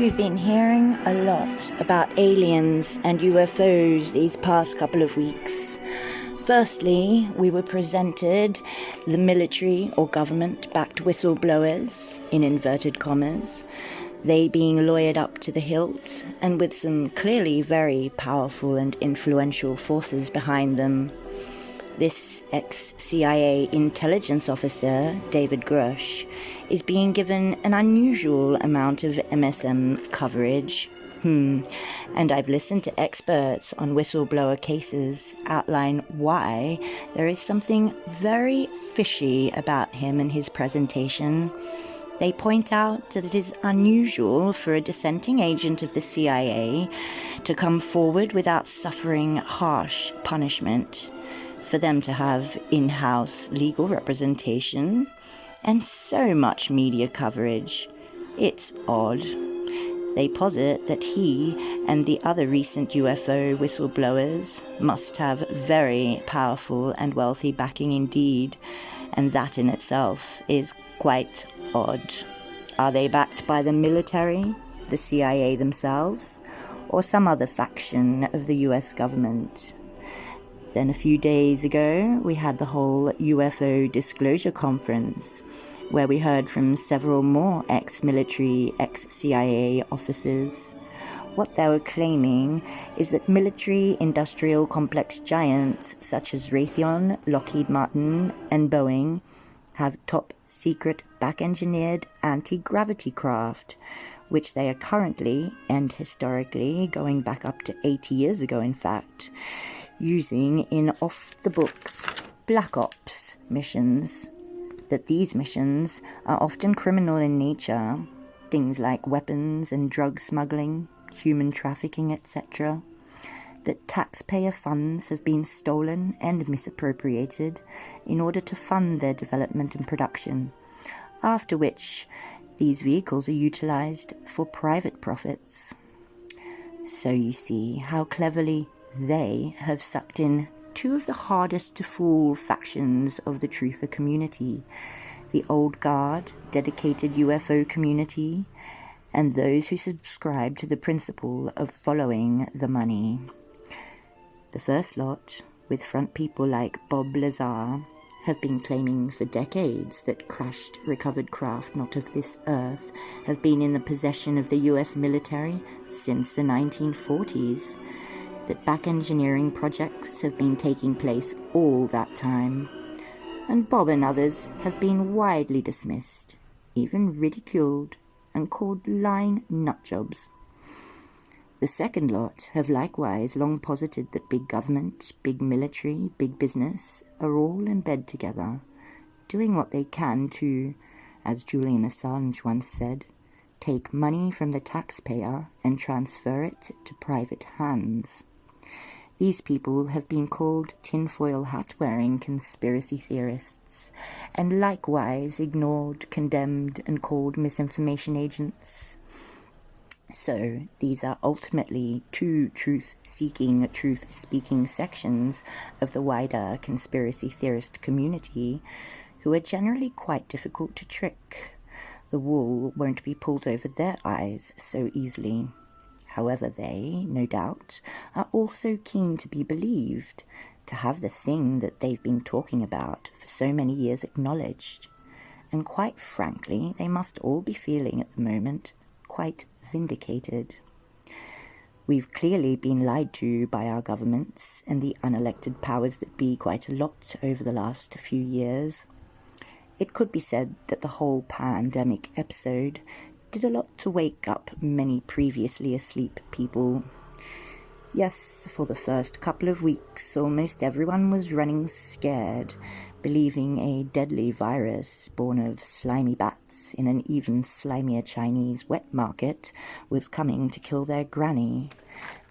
We've been hearing a lot about aliens and UFOs these past couple of weeks. Firstly, we were presented the military or government-backed whistleblowers, in inverted commas, they being lawyered up to the hilt and with some clearly very powerful and influential forces behind them. This ex-CIA intelligence officer, David Grush, is being given an unusual amount of MSM coverage. And I've listened to experts on whistleblower cases outline why there is something very fishy about him and his presentation. They point out that it is unusual for a dissenting agent of the CIA to come forward without suffering harsh punishment, for them to have in-house legal representation, and so much media coverage. It's odd. They posit that he and the other recent UFO whistleblowers must have very powerful and wealthy backing indeed, and that in itself is quite odd. Are they backed by the military, the CIA themselves, or some other faction of the US government? Then a few days ago, we had the whole UFO disclosure conference, where we heard from several more ex-military, ex-CIA officers. What they were claiming is that military-industrial complex giants such as Raytheon, Lockheed Martin, and Boeing have top-secret back-engineered anti-gravity craft, which they are currently, and historically, going back up to 80 years ago in fact, using in off-the-books black ops missions. That these missions are often criminal in nature, things like weapons and drug smuggling, human trafficking, etc. That taxpayer funds have been stolen and misappropriated in order to fund their development and production, after which these vehicles are utilized for private profits. So you see how cleverly they have sucked in two of the hardest to fool factions of the truther community, the old guard, dedicated UFO community, and those who subscribe to the principle of following the money. The first lot, with front people like Bob Lazar, have been claiming for decades that crashed, recovered craft not of this earth have been in the possession of the US military since the 1940s, that back engineering projects have been taking place all that time, and Bob and others have been widely dismissed, even ridiculed, and called lying nutjobs. The second lot have likewise long posited that big government, big military, big business are all in bed together, doing what they can to, as Julian Assange once said, take money from the taxpayer and transfer it to private hands. These people have been called tinfoil hat-wearing conspiracy theorists, and likewise ignored, condemned, and called misinformation agents. So these are ultimately two truth-seeking, truth-speaking sections of the wider conspiracy theorist community who are generally quite difficult to trick. The wool won't be pulled over their eyes so easily. However, they, no doubt, are also keen to be believed, to have the thing that they've been talking about for so many years acknowledged. And quite frankly, they must all be feeling at the moment quite vindicated. We've clearly been lied to by our governments and the unelected powers that be quite a lot over the last few years. It could be said that the whole pandemic episode did a lot to wake up many previously asleep people. Yes, for the first couple of weeks, almost everyone was running scared, believing a deadly virus born of slimy bats in an even slimier Chinese wet market was coming to kill their granny.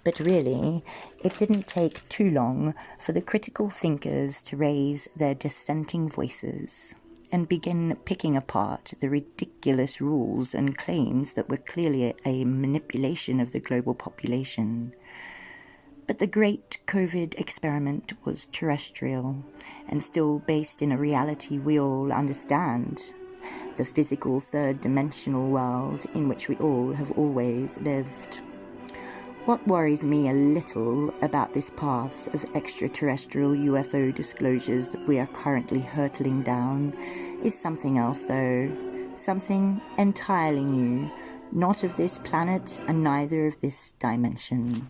But really, it didn't take too long for the critical thinkers to raise their dissenting voices and begin picking apart the ridiculous rules and claims that were clearly a manipulation of the global population. But the great COVID experiment was terrestrial and still based in a reality we all understand. the physical third-dimensional world in which we all have always lived. What worries me a little about this path of extraterrestrial UFO disclosures that we are currently hurtling down is something else, though. Something entirely new, not of this planet and neither of this dimension.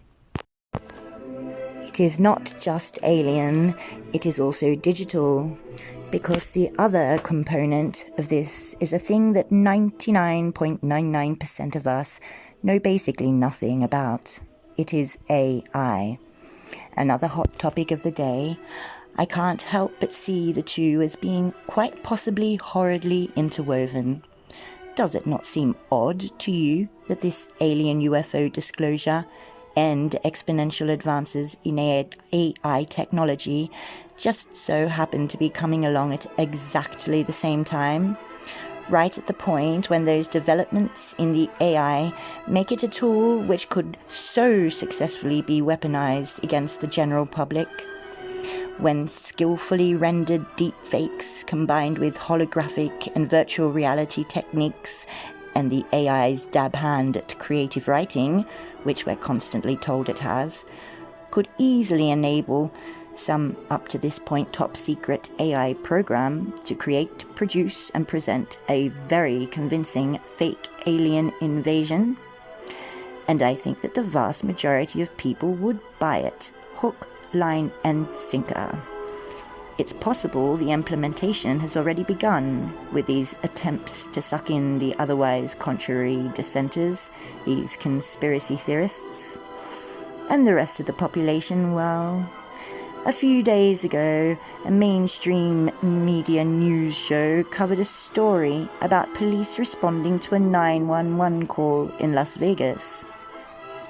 It is not just alien, it is also digital, because the other component of this is a thing that 99.99% of us know basically nothing about. It is AI. Another hot topic of the day. I can't help but see the two as being quite possibly horridly interwoven. Does it not seem odd to you that this alien UFO disclosure and exponential advances in AI technology just so happen to be coming along at exactly the same time? Right at the point when those developments in the AI make it a tool which could so successfully be weaponized against the general public. When skillfully rendered deepfakes combined with holographic and virtual reality techniques and the AI's dab hand at creative writing, which we're constantly told it has, could easily enable some up to this point top secret AI program to create, produce and present a very convincing fake alien invasion. And I think that the vast majority of people would buy it, hook, line and sinker. It's possible the implementation has already begun with these attempts to suck in the otherwise contrary dissenters, these conspiracy theorists, and the rest of the population. Well, a few days ago, a mainstream media news show covered a story about police responding to a 911 call in Las Vegas.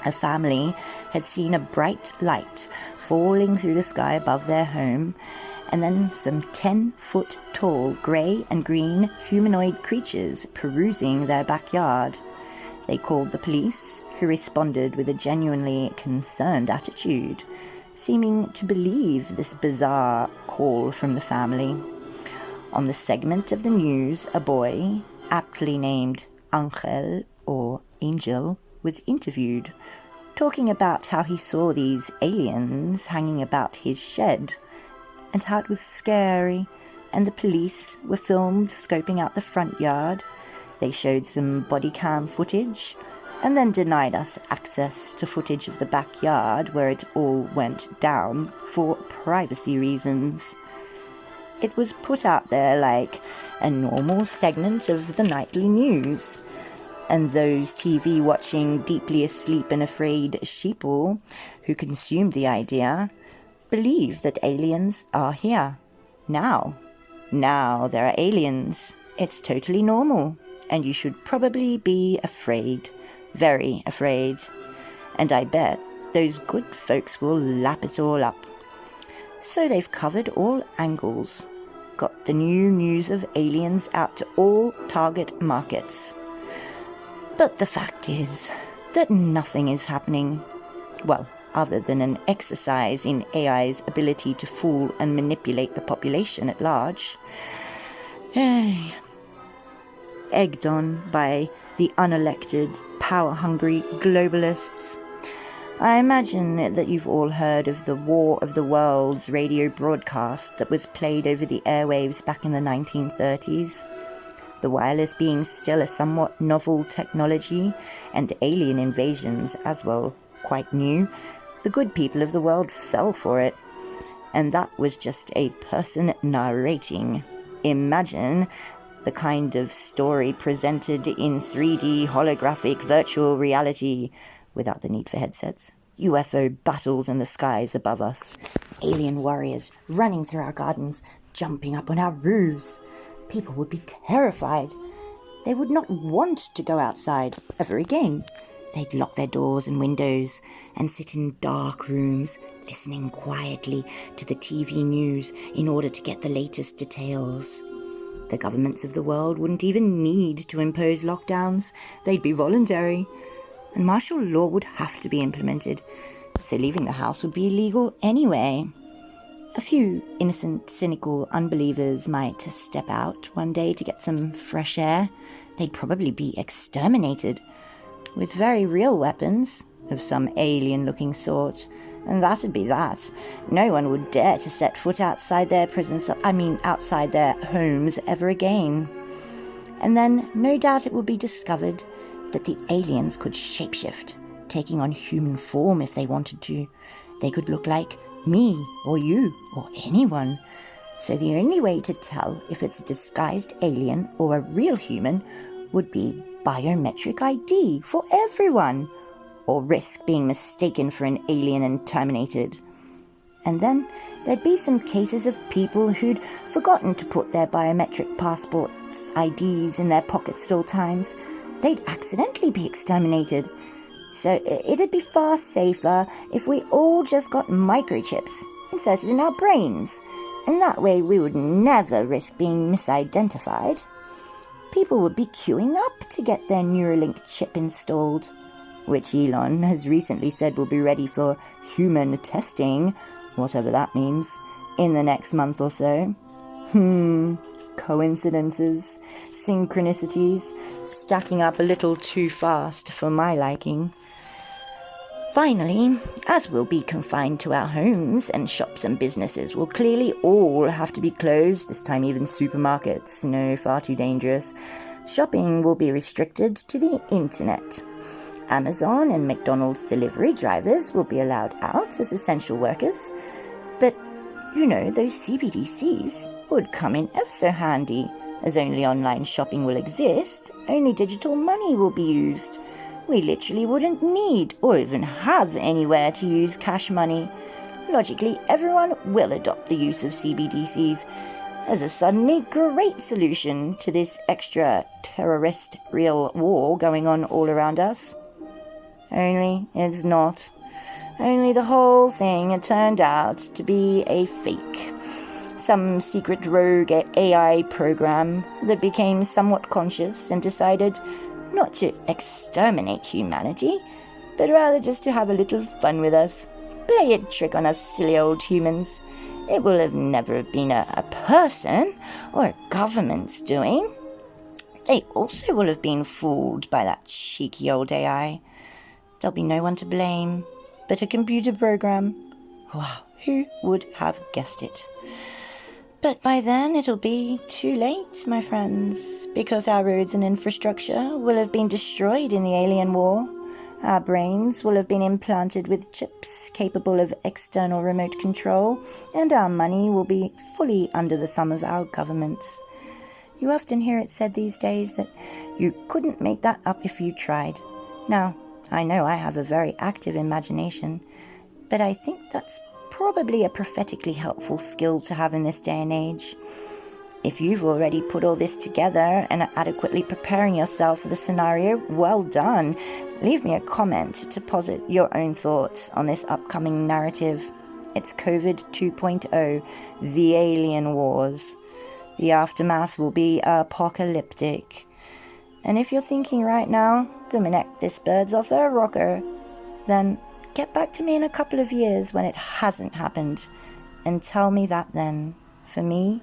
A family had seen a bright light falling through the sky above their home, and then some 10-foot tall grey and green humanoid creatures perusing their backyard. They called the police, who responded with a genuinely concerned attitude, seeming to believe this bizarre call from the family. On the segment of the news, a boy, aptly named Angel or Angel, was interviewed, talking about how he saw these aliens hanging about his shed, and how it was scary, and the police were filmed scoping out the front yard. They showed some body cam footage, and then denied us access to footage of the backyard where it all went down for privacy reasons. It was put out there like a normal segment of the nightly news, and those TV-watching, deeply asleep and afraid sheeple who consumed the idea believe that aliens are here. Now there are aliens. It's totally normal, and you should probably be afraid, very afraid. And I bet those good folks will lap it all up. So they've covered all angles, got the new news of aliens out to all target markets. But the fact is that nothing is happening. Well, other than an exercise in AI's ability to fool and manipulate the population at large. Egged on by the unelected, power-hungry globalists. I imagine that you've all heard of the War of the Worlds radio broadcast that was played over the airwaves back in the 1930s. The wireless being still a somewhat novel technology, and alien invasions as well quite new, the good people of the world fell for it. And that was just a person narrating. Imagine the kind of story presented in 3D holographic virtual reality, without the need for headsets. UFO battles in the skies above us. Alien warriors running through our gardens, jumping up on our roofs. People would be terrified. They would not want to go outside ever again. They'd lock their doors and windows and sit in dark rooms, listening quietly to the TV news in order to get the latest details. The governments of the world wouldn't even need to impose lockdowns. They'd be voluntary. And martial law would have to be implemented, so leaving the house would be illegal anyway. A few innocent, cynical unbelievers might step out one day to get some fresh air. They'd probably be exterminated with very real weapons of some alien-looking sort. And that'd be that. No one would dare to set foot outside their outside their homes ever again. And then, no doubt it would be discovered that the aliens could shapeshift, taking on human form if they wanted to. They could look like me, or you, or anyone. So the only way to tell if it's a disguised alien or a real human would be biometric ID for everyone, or risk being mistaken for an alien and terminated. And then there'd be some cases of people who'd forgotten to put their biometric passports, IDs in their pockets at all times. They'd accidentally be exterminated. So it'd be far safer if we all just got microchips inserted in our brains, and that way we would never risk being misidentified. People would be queuing up to get their Neuralink chip installed, which Elon has recently said will be ready for human testing, whatever that means, in the next month or so. Coincidences, synchronicities, stacking up a little too fast for my liking. Finally, as we'll be confined to our homes and shops and businesses will clearly all have to be closed, this time even supermarkets, no, far too dangerous, shopping will be restricted to the internet. Amazon and McDonald's delivery drivers will be allowed out as essential workers. But, those CBDCs would come in ever so handy. As only online shopping will exist, only digital money will be used. We literally wouldn't need or even have anywhere to use cash money. Logically, everyone will adopt the use of CBDCs as a suddenly great solution to this extra terrorist real war going on all around us. Only it's not. Only the whole thing had turned out to be a fake. Some secret rogue AI program that became somewhat conscious and decided not to exterminate humanity, but rather just to have a little fun with us, play a trick on us silly old humans. It will have never been a person or a government's doing. They also will have been fooled by that cheeky old AI. There'll be no one to blame but a computer program. Wow, who would have guessed it? But by then it'll be too late, my friends, because our roads and infrastructure will have been destroyed in the alien war. Our brains will have been implanted with chips capable of external remote control, and our money will be fully under the thumb of our governments. You often hear it said these days that you couldn't make that up if you tried. Now, I know I have a very active imagination, but I think that's probably a prophetically helpful skill to have in this day and age. If you've already put all this together and are adequately preparing yourself for the scenario, well done. Leave me a comment to posit your own thoughts on this upcoming narrative. It's COVID 2.0, The Alien Wars. The aftermath will be apocalyptic. And if you're thinking right now, blooming heck, this bird's off her rocker, then get back to me in a couple of years when it hasn't happened and tell me that then. For me,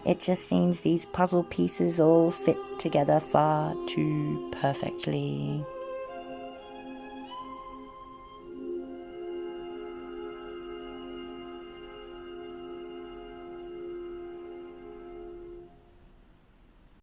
it just seems these puzzle pieces all fit together far too perfectly.